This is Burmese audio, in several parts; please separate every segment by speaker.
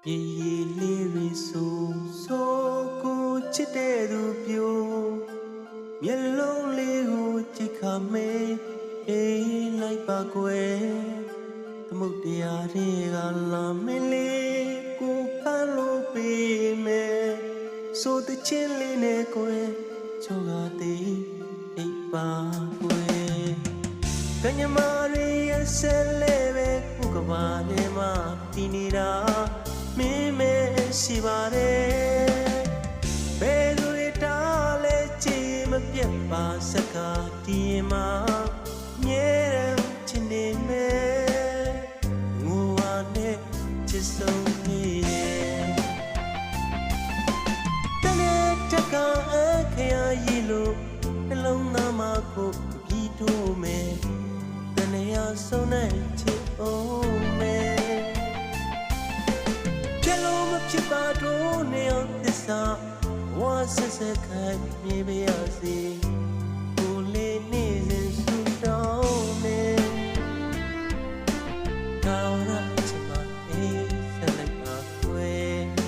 Speaker 1: ပြေးလေးရီဆိုကိုချစ်တဲ့သူပြိုမျက်လုံးလေးကိုကြည့်ခမေးအေးလိုက်ပါကွယ်သမုတ်တရားတွေကလာမင်းလေးကိုဖမ်းလို့ပေးမယ်ဆိုတဲ့ချင်းလေးနဲ့ကွယ်ချောကသေးအိပ်ပါကွယ်ကညမာရီရဲ့ဆဲလေးပဲကိုကဘာနဲ့မှတည်နေတာမင်းမရှိပါတယ်ဘယ်သူတွေတားလဲကြည်မပြတ်ပါစကားဒီမှာမြဲတယ်ချင်နေမယ်ငိုဝါနဲ့ချစ်ဆုံးနေတနေ့တကအခရာရီလို့နှလုံးသားမှာကိုပြီးထိုးမယ်တနေ့ရဆုံးနဲ့ချစ်အောင်မယ်ဖြစ်ပါတော့နေအောင်သစ္စာဝါဆက်ဆက်ခိုင်မြေပါရစေကိုလေးနေစဉ်ဆူတောင်းနေကောင်းရချင်ပါအေးဆက်လိုက်ပါခွေ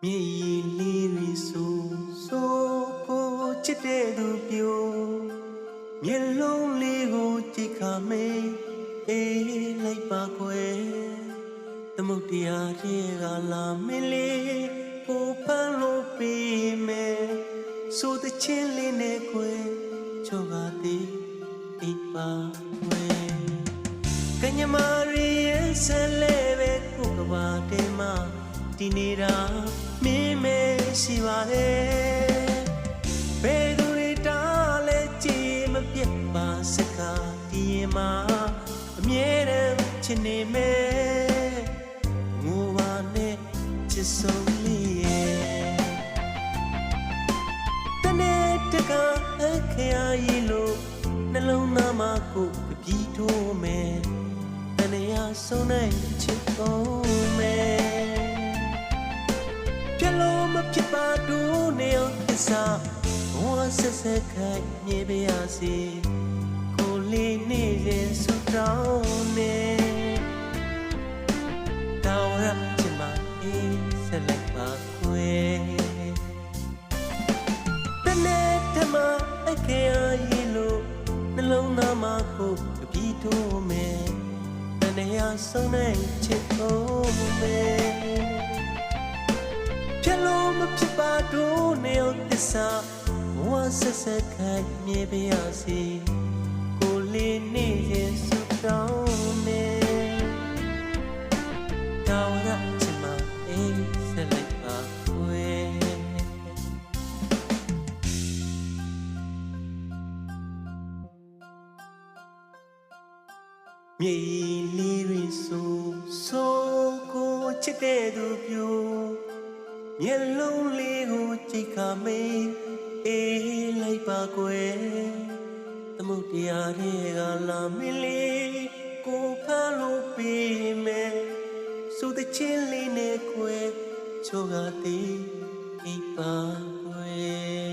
Speaker 1: မြေကြီးလေးရီဆိုကိုချစ်တဲ့သူပြိုမျက်လုံးလေးကိုကြည့်ခမေးအေးလိုက်ပါကွယ်သမုတ်တရားတွေကလာမင်းလေးကိုဖမ်းလို့ပေးမယ်ဆိုတဲ့ချင်းလေးနဲ့ကွယ်ချောကသေးအိပ်ပါကွယ်ကညမာရီရဲ့ဆဲလေးပဲကိုကဘာတဲမှာတည်နေတာမင်းမရှိပါတယ်ဘယ်သူတွေတားလဲကြည်မပြတ်ပါစကားဒီမှာအမြဲတမ်းချင်နေမယ်ငိုပါနဲ့ချစ်ဆုံးလေးရဲ့တနေ့တကအခရာရီလို့နှလုံးသားမှာကိုပြီးထိုးမယ်တနေ့ရဆုံးနိုင်ချစ်ဆုံးမယ်ဖြစ်ပါတော့နေအောင်သစ္စာဝါဆက်ဆက်ခိုင်မြေပါရစေကိုလေးနေရင်ဆူတောင်းနေတောင်းရချင်ပါအေးဆက်လိုက်ပါခွေတနေ့တမအခရာရီလို့နှလုံးသားမှာကိုပြီးထိုးမယ်တနေ့ရဆုံးနိုင်ချစ်ဖို့မယ်မဖြစ်ပါတော့နေအောင်သစ္စာဝါဆက်ဆက်ခိုင်မြေပါရစေကိုလေးနေရင်ဆူတောင်းနေတောင်းရချင်မှအေးဆက်လိုက်ပါခွေမြေလေးရီဆိုကိုချစ်တဲ့သူပြိုမျက်လုံးလေးကိုကြည့်ခမေးအေးလိုက်ပါကွယ်သမုတ်တရားတွေကလာမင်းလေးကိုဖမ်းလို့ပေးမယ်ဆိုတဲ့ချင်းလေးနဲ့ကွယ်ချောကသေးအိပ်ပါကွယ်